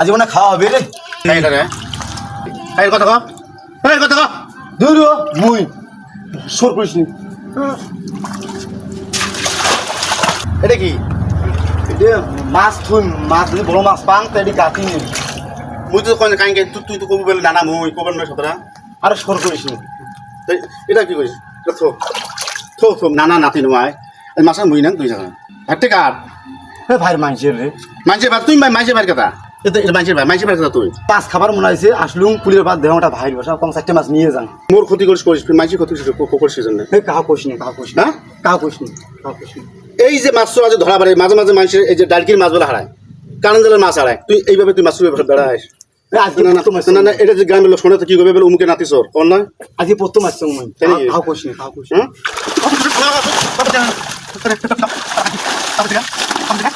আজ মনে খাওয়া হবে রে খাই রে খাই কথা কো এই কথা কো দূর মুই সর করিস নি এটা কি এটা মাছ তুই মাছ যদি বড় মাছ পান তো এটি গাতি নি মুই তো কোন কাই তুই তো কবি বলে নানা মুই কবেন না সতরা আর সর করিস নি এটা কি কইছিস থো থো থো নানা নাতি নয় এই মাছ মুই না তুই জানা হাতে কাট হে ভাই মানছেন রে মানছে ভাই তুই মানছে ভাই কথা এটা মানছে ভাই কথা তুই পাঁচ খাবার মনে হয়েছে আসলুম পুলির বাদ দেওয়াটা ভাই বসা কম 4টে মাছ নিয়ে যান মোর ক্ষতি করিস মানছে ক্ষতি করিস জন্য হে কাহা কইস নি কাহা কইস না হ্যাঁ কাহা কইস নি কাহা কইস নি এই যে মাছ আজ ধরা পড়ে মাঝে মাঝে মানুষের এই যে ডালকির মাছগুলো হারায় কারণ জলের মাছ হারায় তুই এইভাবে তুই মাছ বেড়াস আজকে না না এটা যে গ্রামের লোক শোনে তো কি করবে বলে উমুকে নাতি সর কোন না আজকে প্রথম আসছে মুই কাহা কইস নি কাহা কইস নি হ্যাঁ